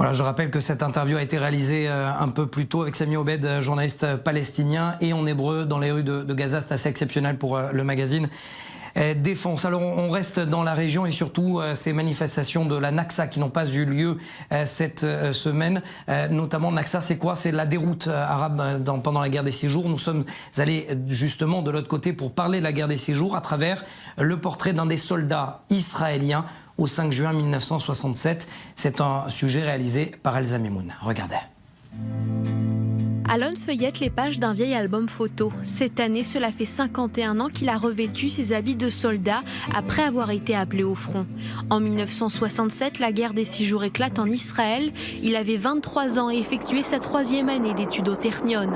Voilà, je rappelle que cette interview a été réalisée un peu plus tôt avec Sami Obed, journaliste palestinien, et en hébreu dans les rues de Gaza. C'est assez exceptionnel pour le magazine Défense. Alors on reste dans la région et surtout ces manifestations de la Naksa qui n'ont pas eu lieu cette semaine. Notamment Naksa, c'est quoi? C'est la déroute arabe pendant la guerre des 6 jours. Nous sommes allés justement de l'autre côté pour parler de la guerre des 6 jours à travers le portrait d'un des soldats israéliens au 5 juin 1967. C'est un sujet réalisé par Elsa Mimoun. Regardez. Alon feuillette les pages d'un vieil album photo. Cette année, cela fait 51 ans qu'il a revêtu ses habits de soldat après avoir été appelé au front. En 1967, la guerre des 6 jours éclate en Israël. Il avait 23 ans et effectuait sa 3e année d'études au Ternion.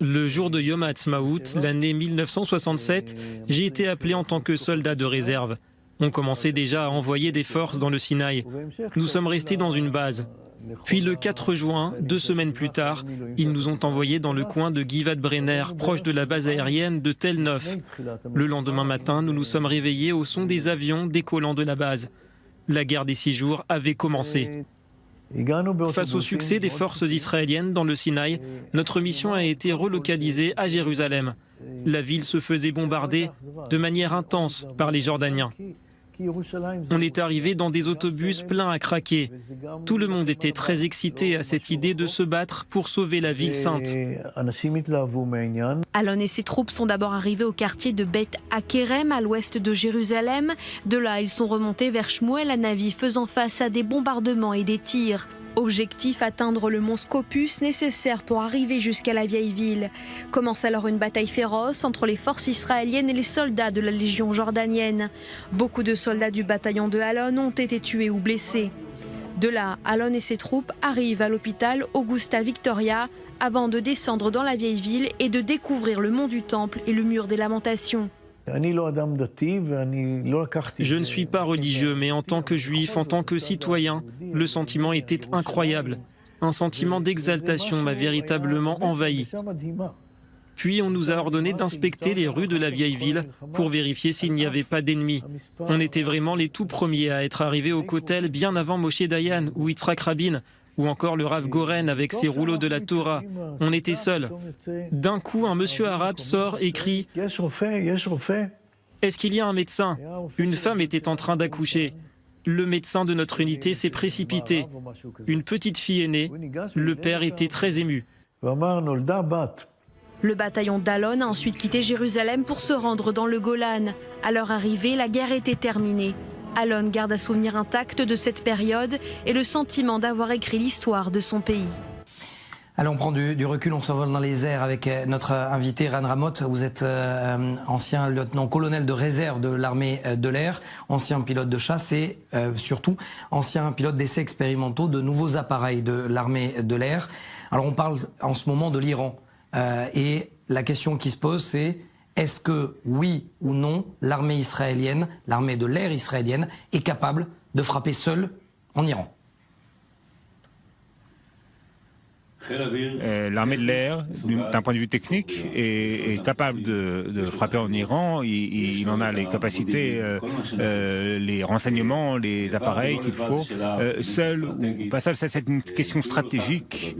Le jour de Yom HaAtzmaout, l'année 1967, j'ai été appelé en tant que soldat de réserve. On commençait déjà à envoyer des forces dans le Sinaï. Nous sommes restés dans une base. Puis le 4 juin, 2 semaines plus tard, ils nous ont envoyés dans le coin de Givat Brenner, proche de la base aérienne de Tel Nof. Le lendemain matin, nous nous sommes réveillés au son des avions décollant de la base. La guerre des 6 jours avait commencé. Face au succès des forces israéliennes dans le Sinaï, notre mission a été relocalisée à Jérusalem. La ville se faisait bombarder de manière intense par les Jordaniens. On est arrivé dans des autobus pleins à craquer. Tout le monde était très excité à cette idée de se battre pour sauver la ville sainte. Alon et ses troupes sont d'abord arrivés au quartier de Beth Hakerem, à l'ouest de Jérusalem. De là, ils sont remontés vers Shmuel Hanavi, faisant face à des bombardements et des tirs. Objectif, atteindre le mont Scopus, nécessaire pour arriver jusqu'à la vieille ville. Commence alors une bataille féroce entre les forces israéliennes et les soldats de la Légion jordanienne. Beaucoup de soldats du bataillon de Alon ont été tués ou blessés. De là, Alon et ses troupes arrivent à l'hôpital Augusta Victoria avant de descendre dans la vieille ville et de découvrir le mont du Temple et le mur des Lamentations. Je ne suis pas religieux, mais en tant que juif, en tant que citoyen, le sentiment était incroyable. Un sentiment d'exaltation m'a véritablement envahi. Puis on nous a ordonné d'inspecter les rues de la vieille ville pour vérifier s'il n'y avait pas d'ennemis. On était vraiment les tout premiers à être arrivés au Kotel bien avant Moshe Dayan ou Yitzhak Rabin, ou encore le Rav Goren avec ses rouleaux de la Torah. On était seuls. D'un coup, un monsieur arabe sort et crie « Est-ce qu'il y a un médecin ?» Une femme était en train d'accoucher. Le médecin de notre unité s'est précipité. Une petite fille est née. Le père était très ému. Le bataillon d'Alon a ensuite quitté Jérusalem pour se rendre dans le Golan. À leur arrivée, la guerre était terminée. Alon garde un souvenir intact de cette période et le sentiment d'avoir écrit l'histoire de son pays. Allez, on prend du recul, on s'envole dans les airs avec notre invité Ran Ramot. Vous êtes ancien lieutenant-colonel de réserve de l'armée de l'air, ancien pilote de chasse et surtout ancien pilote d'essais expérimentaux de nouveaux appareils de l'armée de l'air. Alors on parle en ce moment de l'Iran et la question qui se pose c'est: est-ce que, oui ou non, l'armée israélienne, l'armée de l'air israélienne, est capable de frapper seule en Iran? L'armée de l'air, d'un point de vue technique, est capable de frapper en Iran. Il en a les capacités, les renseignements, les appareils qu'il faut. Seul ou pas seul, c'est une question stratégique.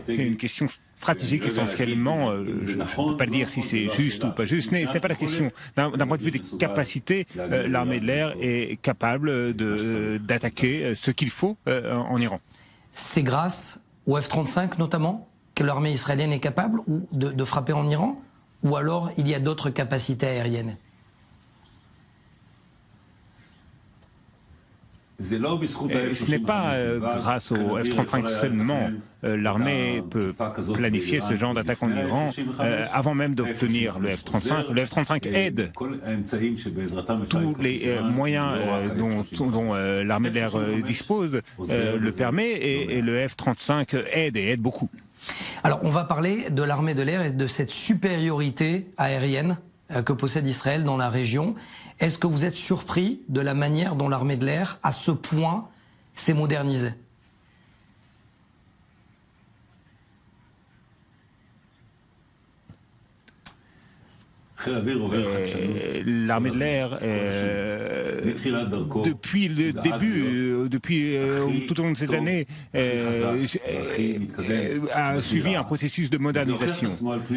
C'est une question stratégique essentiellement. Je ne peux pas dire si c'est juste ou pas juste, mais ce n'est pas la question. D'un point de vue des capacités, l'armée de l'air est capable d'attaquer ce qu'il faut en Iran. C'est grâce au F-35 notamment que l'armée israélienne est capable de frapper en Iran, ou alors il y a d'autres capacités aériennes? Ce n'est pas grâce au F-35 seulement. L'armée peut planifier ce genre d'attaque en Iran avant même d'obtenir le F-35. Le F-35 aide tous les moyens dont l'armée de l'air dispose, le permet, et le F-35 aide et aide beaucoup. Alors on va parler de l'armée de l'air et de cette supériorité aérienne que possède Israël dans la région. Est-ce que vous êtes surpris de la manière dont l'armée de l'air, à ce point, s'est modernisée? L'armée de l'air, depuis le début, tout au long de ces années, a suivi un processus de modernisation.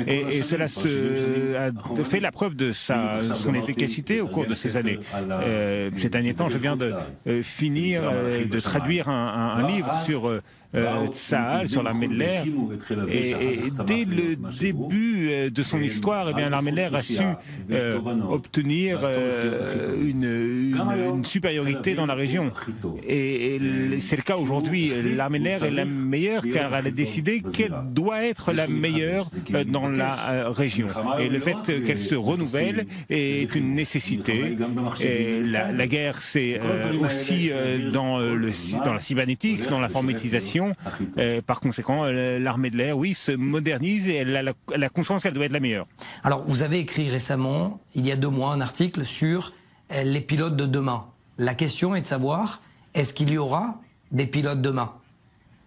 Et cela a fait la preuve de son efficacité au cours de ces années. Ces derniers temps, je viens de finir de traduire un livre sur Tsahal, sur l'armée de l'air, et dès le début de son histoire, eh bien, l'armée de l'air a su obtenir une supériorité dans la région. Et c'est le cas aujourd'hui. L'armée de l'air est la meilleure car elle a décidé qu'elle doit être la meilleure dans la région. Et le fait qu'elle se renouvelle est une nécessité. Et la guerre, c'est aussi dans la cybernétique, dans l'informatisation. Par conséquent, l'armée de l'air, oui, se modernise et elle a la conscience qu'elle doit être la meilleure. Alors, vous avez écrit récemment, il y a 2 mois, un article sur les pilotes de demain. La question est de savoir, est-ce qu'il y aura des pilotes demain?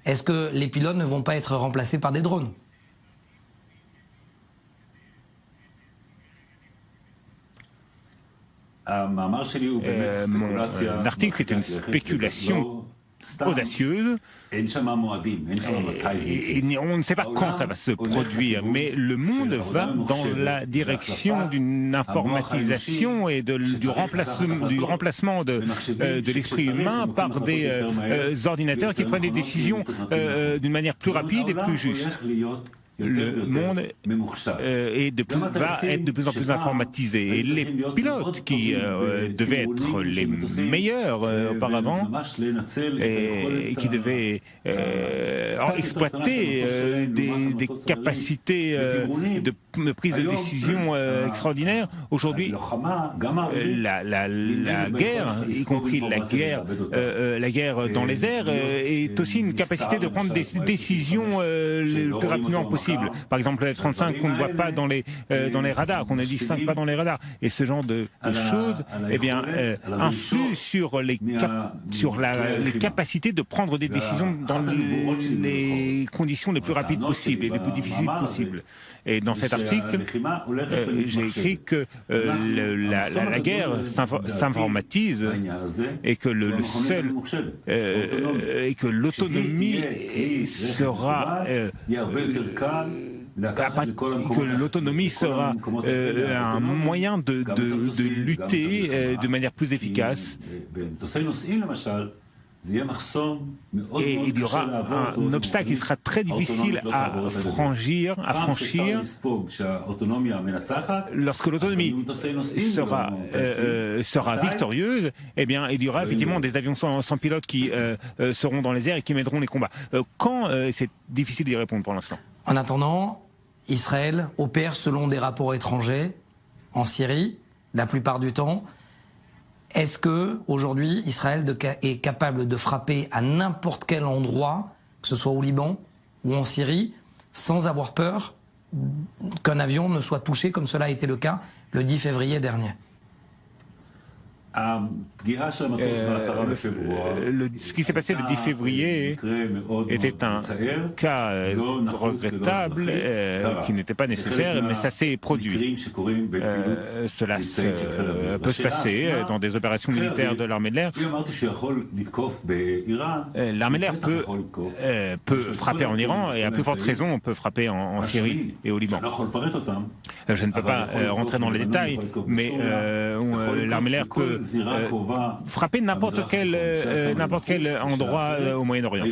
Est-ce que les pilotes ne vont pas être remplacés par des drones? Mon article est une spéculation audacieuse. Et on ne sait pas quand ça va se produire, mais le monde va dans la direction d'une informatisation et du remplacement de l'esprit humain par des ordinateurs qui prennent des décisions d'une manière plus rapide et plus juste. Le monde va être de plus en plus informatisé. Et les pilotes qui devaient être les meilleurs auparavant et qui devaient exploiter des capacités de prise de décision extraordinaires, aujourd'hui, la guerre, y compris la guerre dans les airs, est aussi une capacité de prendre des décisions le plus rapidement possible. Par exemple, le F-35 qu'on ne voit pas dans les radars, qu'on ne distingue pas dans les radars. Et ce genre de choses, eh bien, influe sur les capacités de prendre des décisions dans les conditions les plus rapides possibles et les plus difficiles possibles. Et dans cet article, j'ai écrit que la guerre s'informatise et que l'autonomie sera un moyen de lutter de manière plus efficace. Et il y aura un obstacle qui sera très difficile à franchir lorsque l'autonomie sera victorieuse. Eh bien, il y aura effectivement des avions sans pilote qui seront dans les airs et qui mèneront les combats. Quand c'est difficile d'y répondre pour l'instant. En attendant, Israël opère selon des rapports étrangers en Syrie, la plupart du temps. Est-ce que aujourd'hui Israël est capable de frapper à n'importe quel endroit, que ce soit au Liban ou en Syrie, sans avoir peur qu'un avion ne soit touché, comme cela a été le cas le 10 février dernier? Ce qui s'est passé le 10 février était un cas regrettable qui n'était pas nécessaire, mais ça s'est produit. Cela peut se passer dans des opérations militaires de l'armée de l'air. L'armée de l'air peut frapper en Iran et à plus forte raison on peut frapper en Syrie et au Liban. Je ne peux pas rentrer dans les détails, mais l'armée de l'air peut frapper n'importe quel endroit au Moyen-Orient.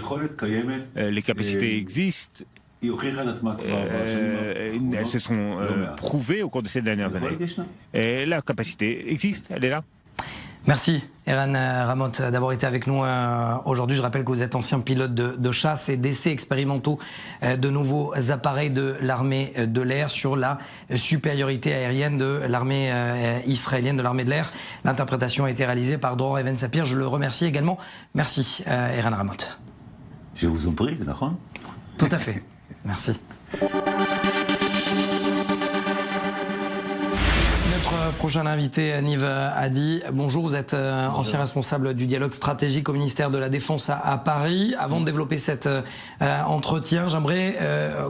Les capacités existent. Elles se sont prouvées au cours de ces dernières années. Et la capacité existe, elle est là. Merci Eran Ramot d'avoir été avec nous aujourd'hui. Je rappelle que vous êtes ancien pilote de chasse et d'essais expérimentaux de nouveaux appareils de l'armée de l'air sur la supériorité aérienne de l'armée israélienne, de l'armée de l'air. L'interprétation a été réalisée par Dror Even Sapir. Je le remercie également. Merci Eran Ramot. Je vous en prie, c'est d'accord ? Tout à fait. Merci. Notre Notre prochain invité, Niv Hadi. Bonjour, vous êtes ancien responsable du dialogue stratégique au ministère de la Défense à Paris. Avant de développer cet entretien, j'aimerais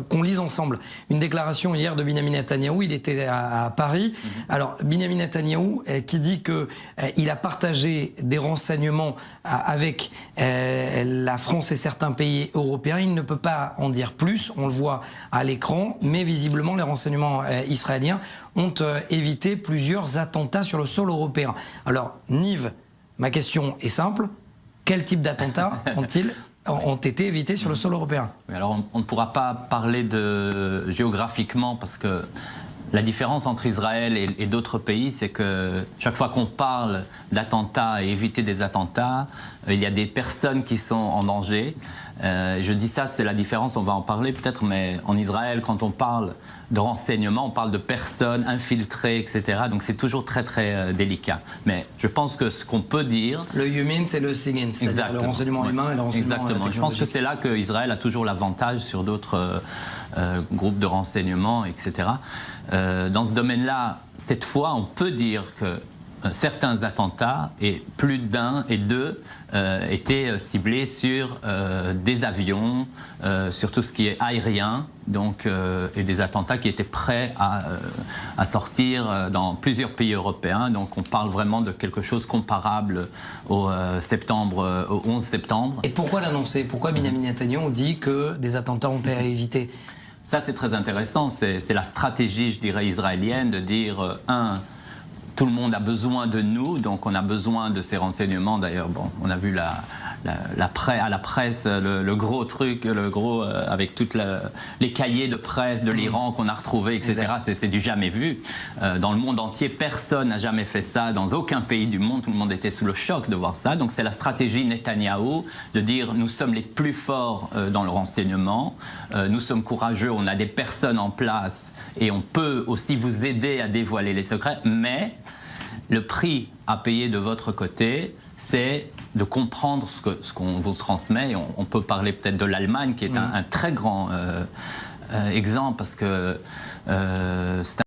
qu'on lise ensemble une déclaration hier de Benyamin Netanyahou. Il était à Paris. Alors, Benyamin Netanyahou qui dit qu'il a partagé des renseignements avec la France et certains pays européens. Il ne peut pas en dire plus, on le voit à l'écran, mais visiblement les renseignements israéliens ont évité plusieurs attentats sur le sol européen. Alors, Niv, ma question est simple. Quel type d'attentats ont été évités sur le sol européen? Alors, on ne pourra pas parler de géographiquement parce que la différence entre Israël et d'autres pays, c'est que chaque fois qu'on parle d'attentats et éviter des attentats, il y a des personnes qui sont en danger. Je dis ça, c'est la différence, on va en parler peut-être, mais en Israël, quand on parle de renseignements, on parle de personnes infiltrées, etc. Donc c'est toujours très très délicat. Mais je pense que ce qu'on peut dire... Le human, c'est le sigin, c'est-à-dire le renseignement humain et le renseignement technologique. Je pense que c'est là qu'Israël a toujours l'avantage sur d'autres groupes de renseignements, etc. Dans ce domaine-là, cette fois, on peut dire que certains attentats, et plus d'un et deux, étaient ciblés sur des avions, sur tout ce qui est aérien, donc, et des attentats qui étaient prêts à sortir dans plusieurs pays européens. Donc on parle vraiment de quelque chose comparable au 11 septembre. Et pourquoi l'annoncer? Pourquoi Benyamin Netanyahou dit que des attentats ont été évités? Ça, c'est très intéressant. C'est la stratégie, je dirais, israélienne de dire, tout le monde a besoin de nous, donc on a besoin de ces renseignements. D'ailleurs, bon, on a vu à la presse le gros truc, avec toutes les cahiers de presse de l'Iran qu'on a retrouvés, etc. C'est du jamais vu. Dans le monde entier, personne n'a jamais fait ça. Dans aucun pays du monde, tout le monde était sous le choc de voir ça. Donc c'est la stratégie Netanyahou de dire nous sommes les plus forts dans le renseignement, nous sommes courageux, on a des personnes en place et on peut aussi vous aider à dévoiler les secrets, mais le prix à payer de votre côté, c'est de comprendre ce qu'on vous transmet. Et on peut parler peut-être de l'Allemagne, qui est un très grand exemple, parce que c'est